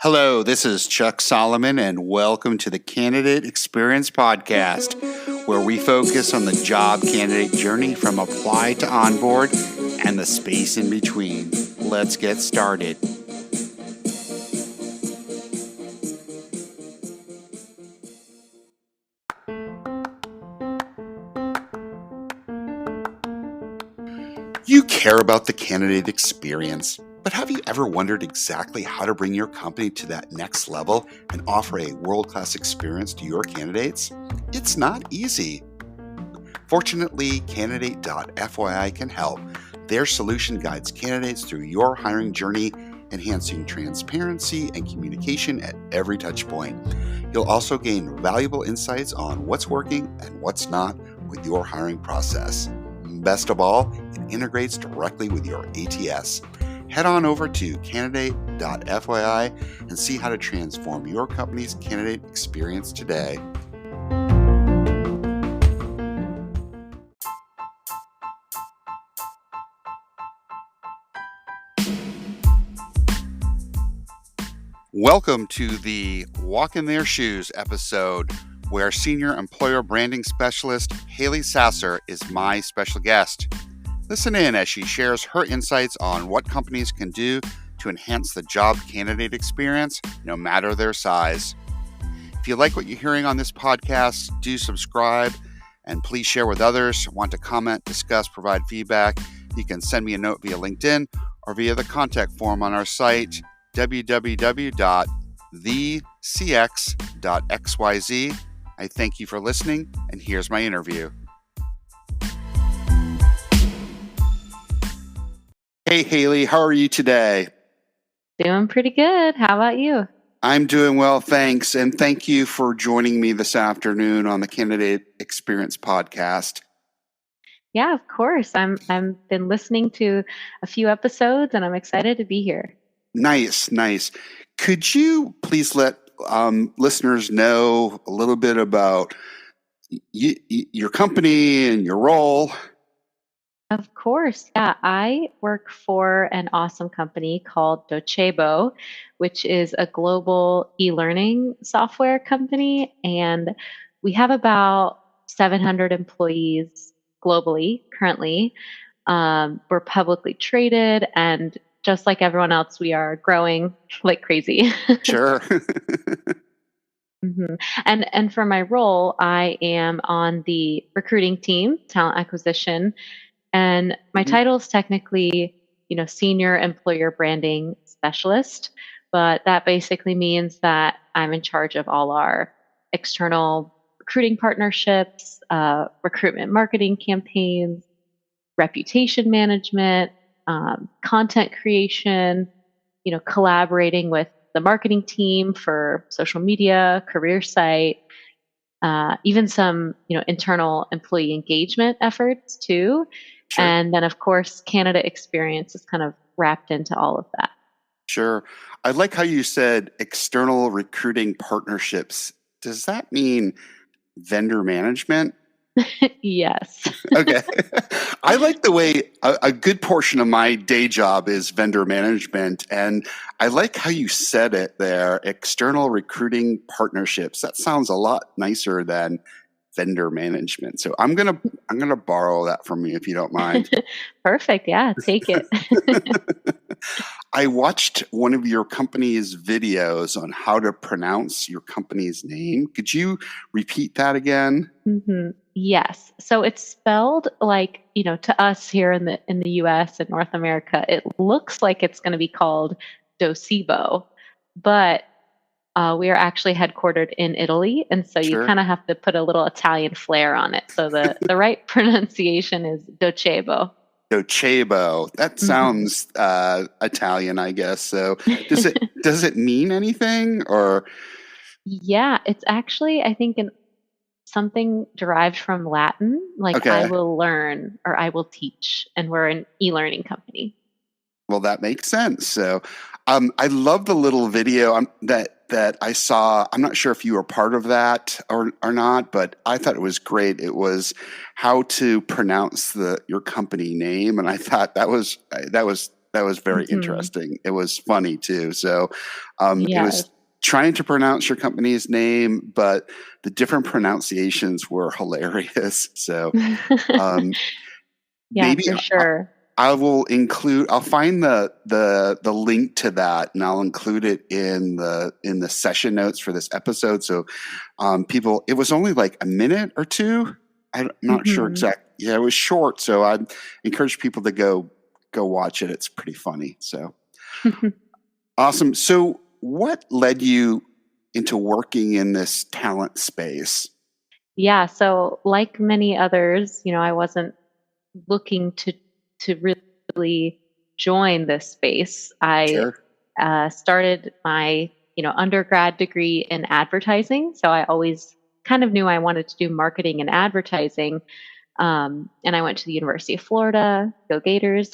Hello, this is Chuck Solomon, and welcome to the Candidate Experience Podcast, where we focus on the job candidate journey from apply to onboard and the space in between. Let's get started. You care about the candidate experience, but have you ever wondered exactly how to bring your company to that next level and offer a world-class experience to your candidates? It's not easy. Fortunately, Candidate.fyi can help. Their solution guides candidates through your hiring journey, enhancing transparency and communication at every touch point. You'll also gain valuable insights on what's working and what's not with your hiring process. Best of all, it integrates directly with your ATS. Head on over to Candidate.fyi and see how to transform your company's candidate experience today. Welcome to the Walk in Their Shoes episode, where Senior Employer Branding Specialist Haley Sasser is my special guest. Listen in as she shares her insights on what companies can do to enhance the job candidate experience, no matter their size. If you like what you're hearing on this podcast, do subscribe and please share with others. Want to comment, discuss, provide feedback, you can send me a note via LinkedIn or via the contact form on our site, www.thecx.xyz. I thank you for listening, and here's my interview. Hey, Haley, how are you today? Doing pretty good. How about you? I'm doing well, thanks. And thank you for joining me this afternoon on the Candidate Experience Podcast. Yeah, of course. I've been listening to a few episodes, and I'm excited to be here. Nice. Could you please let listeners know a little bit about your company and your role? Of course. Yeah, I work for an awesome company called Docebo, which is a global e-learning software company. And we have about 700 employees globally currently. We're publicly traded, and just like everyone else, we are growing like crazy. Sure. hmm And for my role, I am on the recruiting team, talent acquisition, and my title is technically, senior employer branding specialist. But that basically means that I'm in charge of all our external recruiting partnerships, recruitment marketing campaigns, reputation management, content creation, collaborating with the marketing team for social media, career site, even some, internal employee engagement efforts too. Sure. And then, of course, Canada experience is kind of wrapped into all of that. Sure. I like how you said external recruiting partnerships. Does that mean vendor management? Yes. Okay. I like the way a good portion of my day job is vendor management. And I like how you said it there, external recruiting partnerships. That sounds a lot nicer than vendor management. So I'm gonna borrow that from you if you don't mind. Perfect. Yeah, take it. I watched one of your company's videos on how to pronounce your company's name. Could you repeat that again? Yes. So it's spelled like, to us here in the US and North America, it looks like it's going to be called Docebo, but we are actually headquartered in Italy, and so you Sure. kind of have to put a little Italian flair on it. So the right pronunciation is Docebo. Docebo. That sounds Italian, I guess. So does it mean anything or? Yeah, it's actually, I think, something derived from Latin, like Okay. I will learn or I will teach, and we're an e-learning company. Well, that makes sense. So, I love the little video that I saw. I'm not sure if you were part of that or not, but I thought it was great. It was how to pronounce your company name, and I thought that was That was very Hmm. interesting. It was funny too. So it Yes. was trying to pronounce your company's name, but the different pronunciations were hilarious. So um, Yeah, maybe for sure. I will include. I'll find the link to that, and I'll include it in the session notes for this episode. So people, it was only like a minute or two. I'm not sure Hmm. exact. Yeah, it was short, so I encourage people to go watch it. It's pretty funny. So awesome. So what led you into working in this talent space? Yeah, so like many others, I wasn't looking to really join this space. I Sure. started my undergrad degree in advertising, so I always kind of knew I wanted to do marketing and advertising. And I went to the University of Florida, go Gators,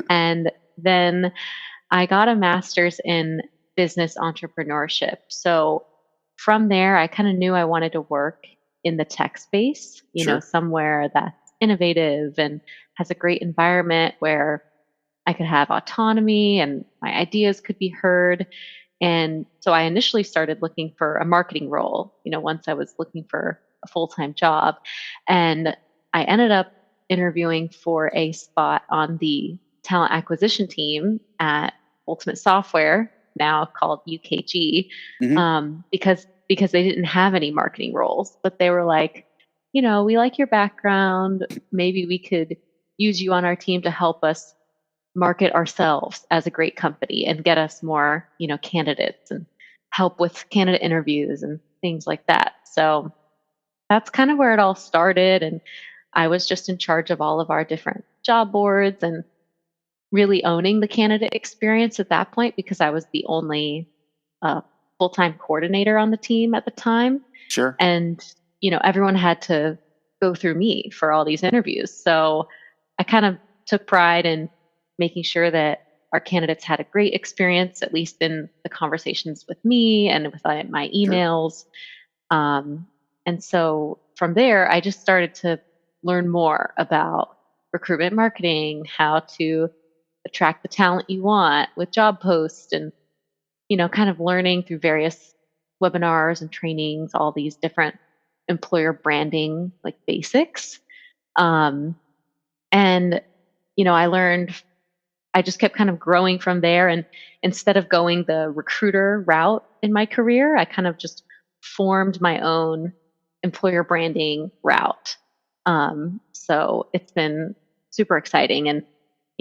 and then I got a master's in business entrepreneurship. So from there, I kind of knew I wanted to work in the tech space, Sure. somewhere that's innovative and has a great environment where I could have autonomy and my ideas could be heard. And so I initially started looking for a marketing role, once I was looking for a full time job. And I ended up interviewing for a spot on the talent acquisition team at Ultimate Software, now called UKG, Hmm. because they didn't have any marketing roles, but they were like, we like your background. Maybe we could use you on our team to help us market ourselves as a great company and get us more, candidates and help with candidate interviews and things like that. So that's kind of where it all started. And I was just in charge of all of our different job boards and really owning the candidate experience at that point because I was the only full time coordinator on the team at the time. Sure. And, everyone had to go through me for all these interviews. So I kind of took pride in making sure that our candidates had a great experience, at least in the conversations with me and with my Sure. emails. Um, and so from there, I just started to learn more about recruitment marketing, how to attract the talent you want with job posts, and, kind of learning through various webinars and trainings, all these different employer branding like basics. Um, and, I learned, I just kept kind of growing from there. And instead of going the recruiter route in my career, I kind of just formed my own employer branding route. So it's been super exciting. And,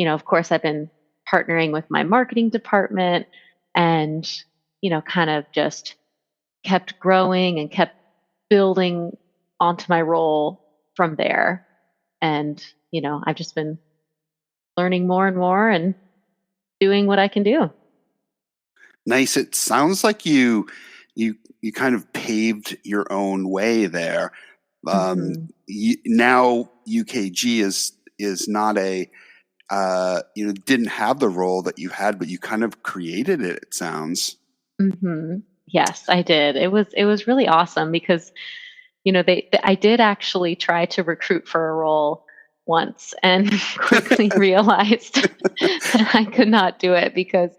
of course, I've been partnering with my marketing department and, kind of just kept growing and kept building onto my role from there. And, I've just been learning more and more and doing what I can do. Nice. It sounds like you kind of paved your own way there. Mhm. Now UKG is not a didn't have the role that you had, but you kind of created it. It sounds. Mhm. Yes, I did. It was really awesome because, I did actually try to recruit for a role once and quickly realized that I could not do it because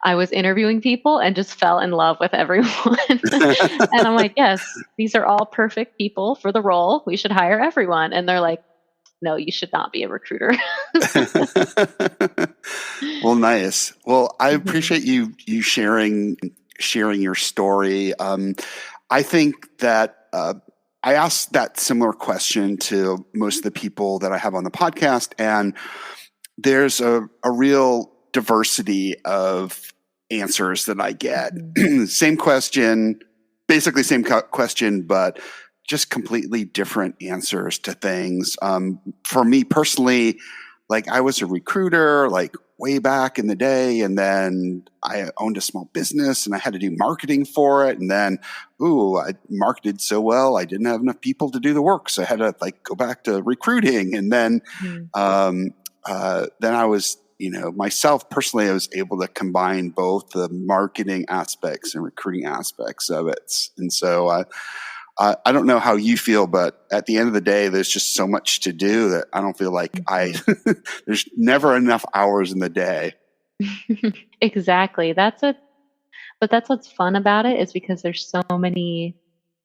I was interviewing people and just fell in love with everyone. And I'm like, "Yes, these are all perfect people for the role. We should hire everyone." And they're like, "No, you should not be a recruiter." Well, nice. Well, I Mhm. appreciate you sharing your story. I think that I asked that similar question to most of the people that I have on the podcast, and there's a real diversity of answers that I get. Mhm. Same question, basically same question, but just completely different answers to things. For me personally, like I was a recruiter, like way back in the day, and then I owned a small business and I had to do marketing for it. And then, ooh, I marketed so well, I didn't have enough people to do the work, so I had to like go back to recruiting. And Mhm. then I was, myself personally, I was able to combine both the marketing aspects and recruiting aspects of it. And so I don't know how you feel, but at the end of the day, there's just so much to do that I don't feel like Mhm. there's never enough hours in the day. Exactly. But that's what's fun about it is because there's so many,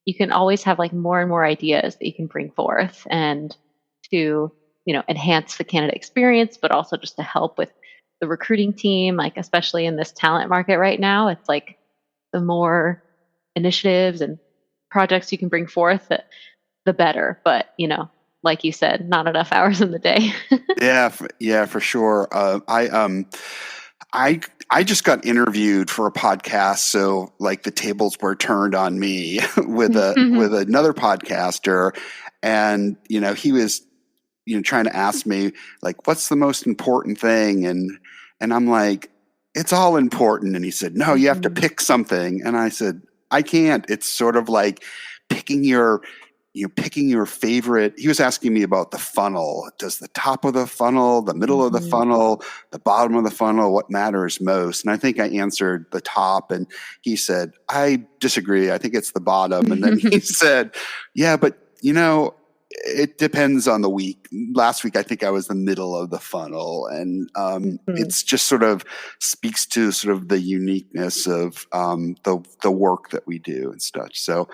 you can always have like more and more ideas that you can bring forth and to, enhance the candidate experience, but also just to help with the recruiting team, like especially in this talent market right now, it's like the more initiatives and projects you can bring forth, the better. But, like you said, not enough hours in the day. Yeah, for sure. I I just got interviewed for a podcast, so like the tables were turned on me with another podcaster, and he was trying to ask me like, what's the most important thing, and I'm like, it's all important, and he said, no, you have to Mhm. pick something, and I said, I can't. It's sort of like picking your picking your favorite. He was asking me about the funnel. Does the top of the funnel, the middle of the Mhm. funnel, the bottom of the funnel, what matters most? And I think I answered the top, and he said, I disagree. I think it's the bottom. And then he said, yeah, but it depends on the week. Last week, I think I was the middle of the funnel, and Mhm. it's just sort of speaks to sort of the uniqueness of the work that we do and such. So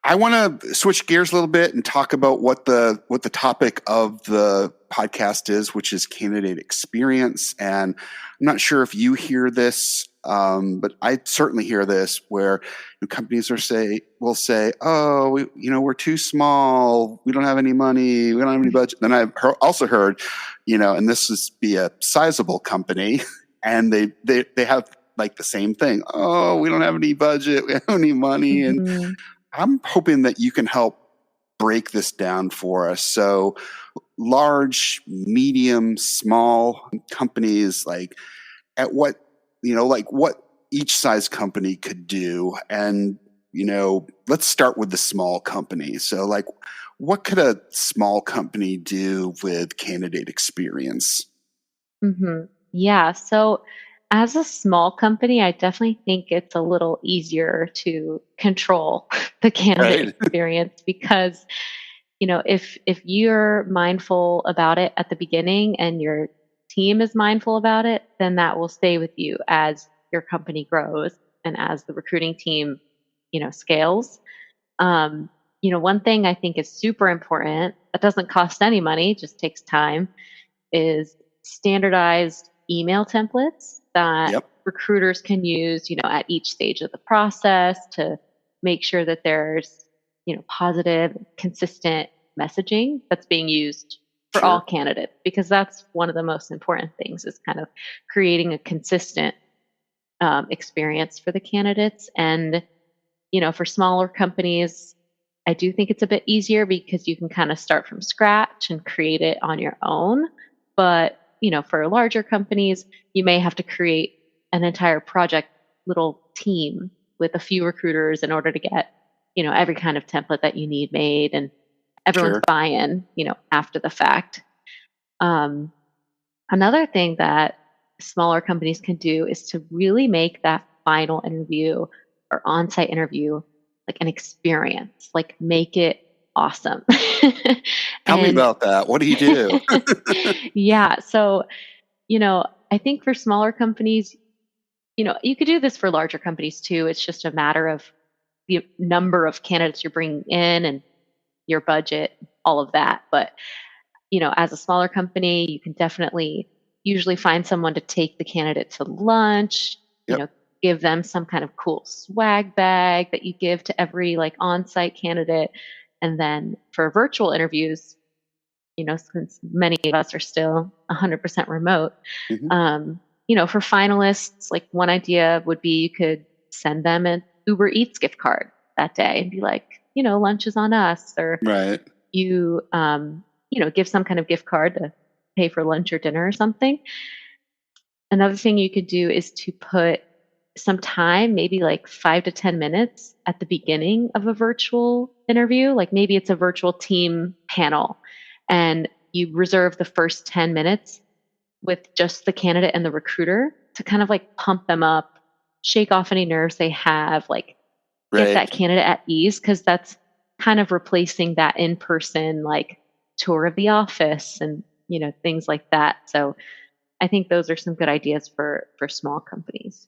I want to switch gears a little bit and talk about what the topic of the podcast is, which is candidate experience. And I'm not sure if you hear this, but I certainly hear this where companies will say, "Oh, we're too small. We don't have any money. We don't have any budget." Then I've also heard, and this is be a sizable company, and they have like the same thing. Oh, we don't have any budget. We don't have any money, and Mhm. I'm hoping that you can help break this down for us. So, large, medium, small companies, like at like what each size company could do. And, let's start with the small company. So, like, what could a small company do with candidate experience? Yeah. So, as a small company, I definitely think it's a little easier to control the candidate Right. experience because, if you're mindful about it at the beginning and your team is mindful about it, then that will stay with you as your company grows and as the recruiting team, scales. Um, one thing I think is super important that doesn't cost any money, just takes time, is standardized email templates that Yep. recruiters can use, at each stage of the process to make sure that there's, positive, consistent messaging that's being used for all Sure. candidates because that's one of the most important things is kind of creating a consistent experience for the candidates. And for smaller companies, I do think it's a bit easier because you can kind of start from scratch and create it on your own. But, for larger companies, you may have to create an entire project little team with a few recruiters in order to get, every kind of template that you need made and everyone's Sure. buy-in, after the fact. Um, Another thing that smaller companies can do is to really make that final interview or on-site interview like an experience, like make it awesome. Tell me And about that. What do you do? yeah, so, I think for smaller companies, you could do this for larger companies too. It's just a matter of the number of candidates you're bringing in and your budget, all of that. But as a smaller company, you can definitely usually find someone to take the candidate to lunch, Yep. give them some kind of cool swag bag that you give to every like on-site candidate. And then for virtual interviews, since many of us are still 100% remote, Hmm. for finalists, like one idea would be you could send them an Uber Eats gift card that day and be like, lunch is on us, or Right. you give some kind of gift card to pay for lunch or dinner or something. Another thing you could do is to put some time, maybe like 5 to 10 minutes at the beginning of a virtual interview, like maybe it's a virtual team panel and you reserve the first 10 minutes with just the candidate and the recruiter to kind of like pump them up, shake off any nerves they have, like get Right. that candidate at ease because that's kind of replacing that in-person like tour of the office and, things like that. So I think those are some good ideas for small companies.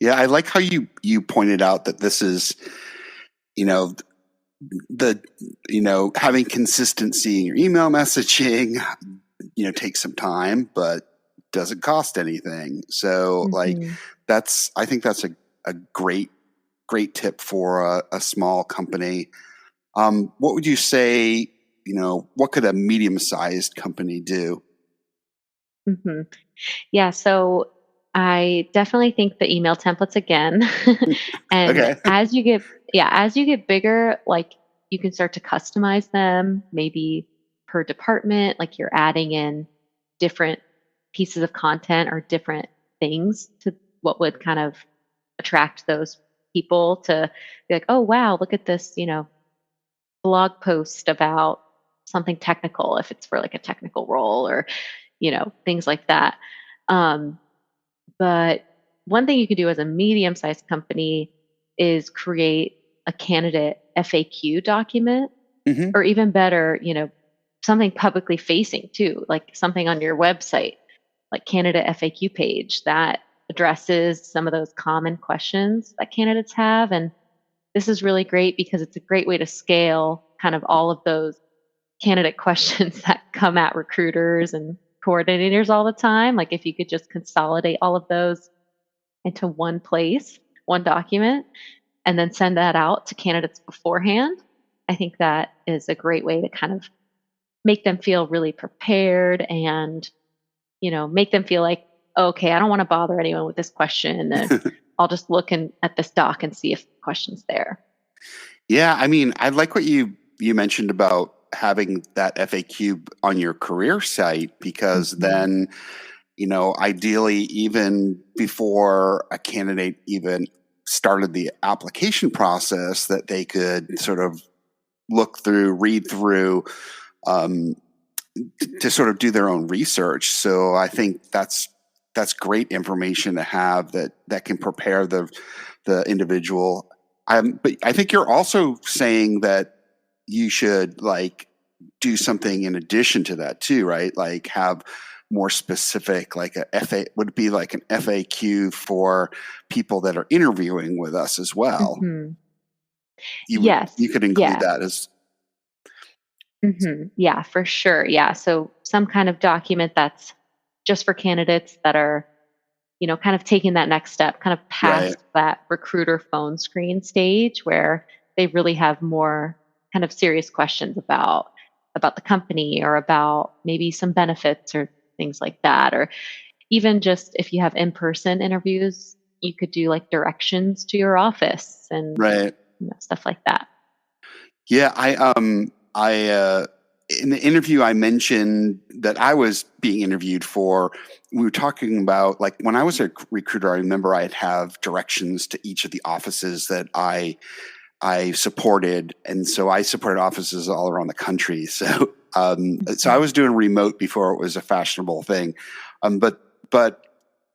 Yeah, I like how you pointed out that this is, you know, the having consistency in your email messaging, takes some time, but doesn't cost anything. So like Mhm. I think that's a great tip for a small company. What would you say, what could a medium-sized company do? Mhm. Yeah, so I definitely think the email templates again. And Okay. as you get bigger, like you can start to customize them, maybe per department, like you're adding in different pieces of content or different things to what would kind of attract those people to be like, "Oh, wow, look at this, blog post about something technical," if it's for like a technical role or, things like that. Um, but one thing you could do as a medium sized company is create a candidate FAQ document, Hmm. or even better, something publicly facing too, like something on your website, like candidate FAQ page that addresses some of those common questions that candidates have. And this is really great because it's a great way to scale kind of all of those candidate questions that come at recruiters and coordinators all the time. Like if you could just consolidate all of those into one place, one document, and then send that out to candidates beforehand, I think that is a great way to kind of make them feel really prepared and, make them feel like, okay, I don't want to bother anyone with this question. And I'll just look at this doc and see if the question's there. Yeah, I mean, I like what you mentioned about having that FAQ on your career site because Hmm. then, ideally, even before a candidate even started the application process, that they could sort of read through, um, to sort of do their own research. So I think that's great information to have that can prepare the individual. But I think you're also saying that you should like do something in addition to that too, right? Like have more specific, like would it be like an FAQ for people that are interviewing with us as well? Hmm. You Yes. could include Yeah. that as Yeah, for sure. Yeah. So some kind of document that's just for candidates that are, kind of taking that next step, kind of right. past that recruiter phone screen stage where they really have more kind of serious questions about the company or about maybe some benefits or things like that. Or even just if you have in-person interviews, you could do like directions to your office and Right. stuff like that. Yeah, I in the interview I mentioned that I was being interviewed for. We were talking about like when I was a recruiter. I remember I'd have directions to each of the offices that I supported, and so I supported offices all around the country. So I Mhm. was doing remote before it was a fashionable thing, but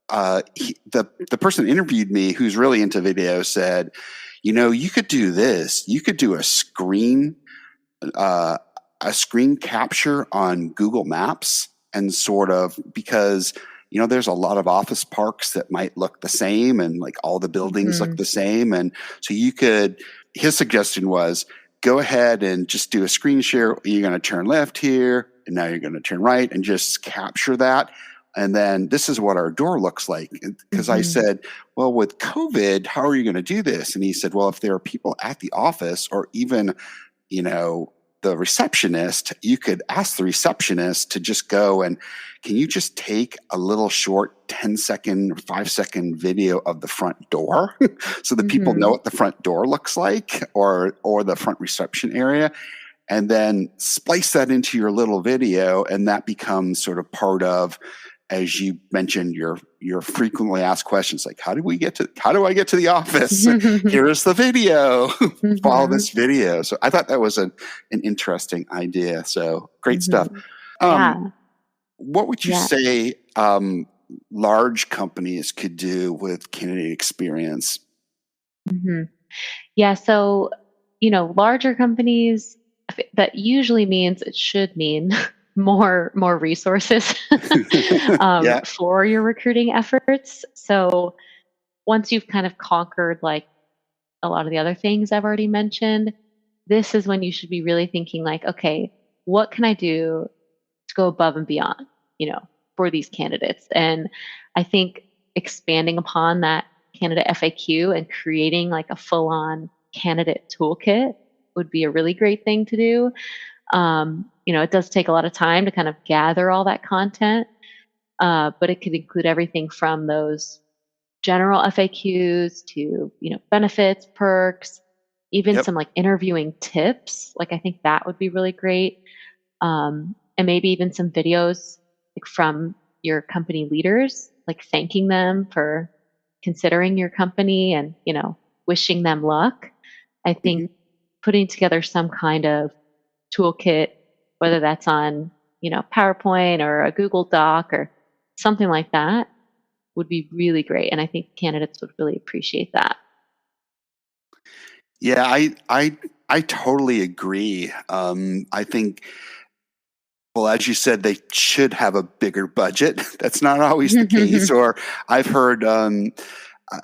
the person that interviewed me who's really into video said, you could do this. You could do uh, a screen capture on Google Maps and sort of because there's a lot of office parks that might look the same and like all the buildings look Mhm. the same, and so you could. His suggestion was go ahead and just do a screen share. You're going to turn left here, and now you're going to turn right, and just capture that. And then this is what our door looks like. Because I Mhm. said, well, with COVID, how are you going to do this? And he said, well, if there are people at the office or even you know, the receptionist, you could ask the receptionist to just go and can you just take a little short 10-second, 5-second video of the front door so that people know Mhm. what the front door looks like or the front reception area and then splice that into your little video and that becomes sort of part of as you mentioned your frequently asked questions like how do I get to the office here is the video follow Mhm. this video so I thought that was an interesting idea so great stuff Mhm. um, Yeah. what would you Yeah. say large companies could do with candidate experience? Mhm. Yeah, so larger companies, that usually means it should mean more resources Yeah. for your recruiting efforts. So once you've kind of conquered like a lot of the other things I've already mentioned, this is when you should be really thinking like, okay, what can I do to go above and beyond, for these candidates? And I think expanding upon that candidate FAQ and creating like a full on candidate toolkit would be a really great thing to do. It does take a lot of time to kind of gather all that content, but it could include everything from those general FAQs to, benefits, perks, even Yep. some like interviewing tips. Like I think that would be really great. And maybe even some videos like from your company leaders, like thanking them for considering your company and, wishing them luck. I think Mhm. putting together some kind of toolkit, whether that's on, PowerPoint or a Google Doc or something like that, would be really great. And I think candidates would really appreciate that. Yeah, I totally agree. I think, well, as you said, they should have a bigger budget. That's not always the case. Or I've heard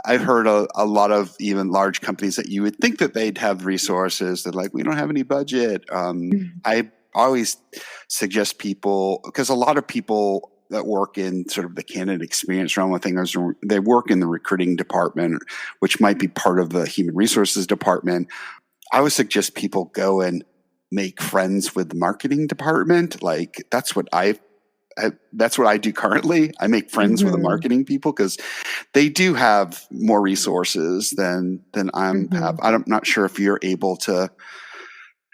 I've heard a lot of even large companies that you would think that they'd have resources. They're like, we don't have any budget. I always suggest people, because a lot of people that work in sort of the candidate experience realm, one thing is they work in the recruiting department, which might be part of the human resources department. I would suggest people go and make friends with the marketing department. Like that's what I do currently. I make friends with the Hmm. marketing people because they do have more resources than I'm have. Hmm. I'm not sure if you're able to,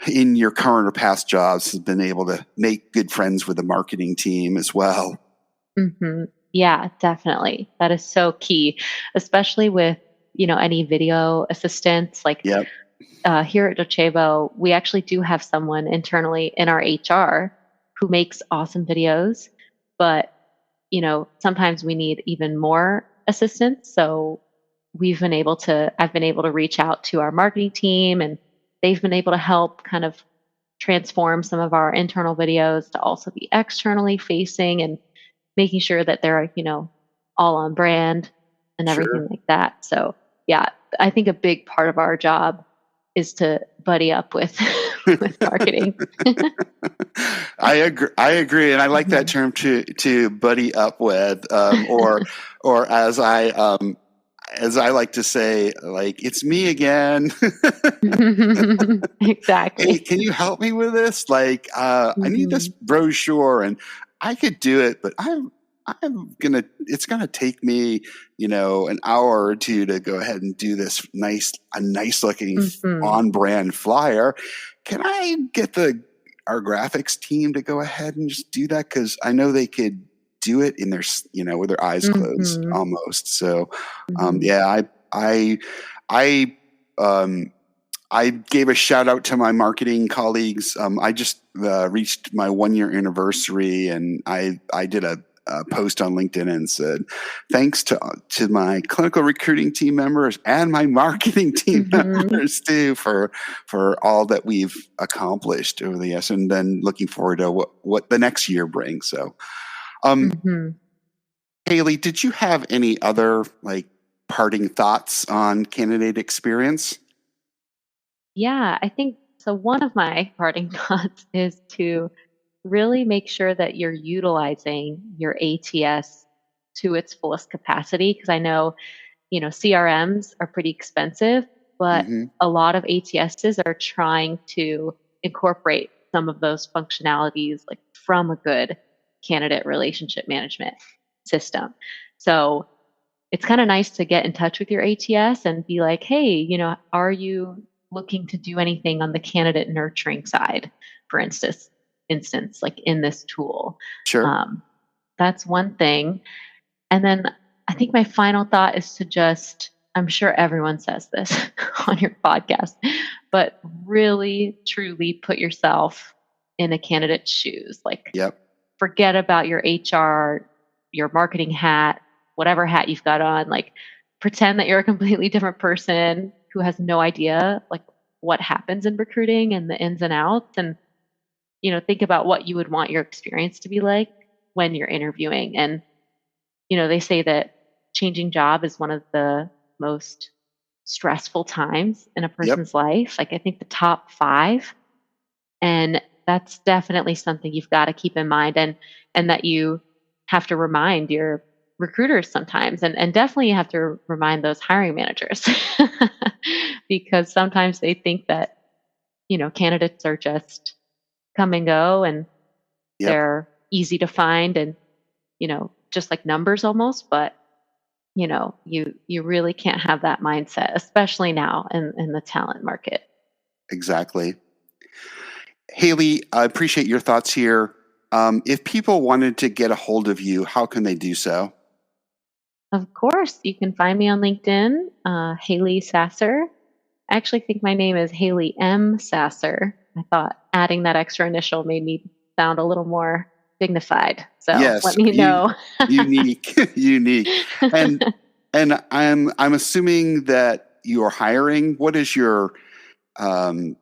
in your current or past jobs, has been able to make good friends with the marketing team as well. Hmm. Yeah, definitely. That is so key, especially with, any video assistants. Like Yep. here at Docebo, we actually do have someone internally in our HR who makes awesome videos, but, sometimes we need even more assistance. So I've been able to reach out to our marketing team and they've been able to help kind of transform some of our internal videos to also be externally facing and making sure that they're, all on brand and Sure. everything like that. So, yeah, I think a big part of our job is to buddy up with with marketing. I agree, and I like that Mhm. term to buddy up with, or as I like to say, like it's me again. Hey, Exactly. can you help me with this? Like, I need this Mhm. brochure, and I could do it, but it's gonna take me, an hour or two to go ahead and do this a nice looking Mhm. on brand flyer. Can I get our graphics team to go ahead and just do that? Cause I know they could do it in with their eyes closed Mhm. almost. So, Mhm. yeah, I, I, um, I gave a shout out to my marketing colleagues. I just reached my 1 year anniversary, and I did a post on LinkedIn and said, "Thanks to my clinical recruiting team members and my marketing team Mhm. members too for all that we've accomplished over the years, and then looking forward to what the next year brings." So, um, Mhm. Haley, did you have any other like parting thoughts on candidate experience? Yeah, I think so. One of my parting thoughts is to really make sure that you're utilizing your ATS to its fullest capacity. Because I know, CRMs are pretty expensive, but Hmm. a lot of ATSs are trying to incorporate some of those functionalities like from a good candidate relationship management system. So it's kind of nice to get in touch with your ATS and be like, hey, are you looking to do anything on the candidate nurturing side, for instance, like in this tool? Sure. Um, that's one thing. And then I think my final thought is to just, I'm sure everyone says this on your podcast, but really truly put yourself in a candidate's shoes. Like, Yep. forget about your HR, your marketing hat, whatever hat you've got on. Like, pretend that you're a completely different person who has no idea, like, what happens in recruiting and the ins and outs, and think about what you would want your experience to be like when you're interviewing. And they say that changing job is one of the most stressful times in a Yep. person's life. Like, I think the top 5. And that's definitely something you've got to keep in mind, and that you have to remind your recruiters sometimes, and definitely you have to remind those hiring managers because sometimes they think that candidates are just come and go, and Yep. they're easy to find, and just like numbers almost. But you really can't have that mindset, especially now in the talent market. Exactly. Haley, I appreciate your thoughts here. If people wanted to get a hold of you, how can they do so? Of course, you can find me on LinkedIn, Haley Sasser. I actually think my name is Haley M. Sasser. I thought adding that extra initial made me sound a little more dignified. So let Yes, me know. unique, unique. And I'm assuming that you're hiring. Um,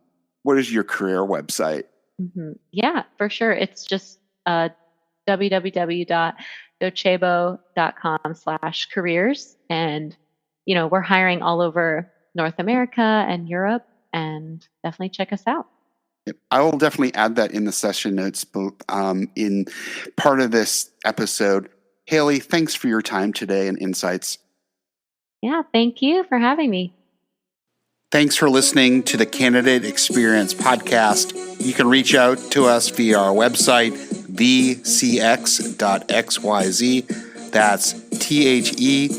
what is your career website? Yeah, for sure. It's just www.docebo.com/careers. And, we're hiring all over North America and Europe, and definitely check us out. I will definitely add that in the session notes, in part of this episode. Haley, thanks for your time today and insights. Yeah, thank you for having me. Thanks for listening to the Candidate Experience Podcast. You can reach out to us via our website, thecx.xyz. That's THECX.xyz.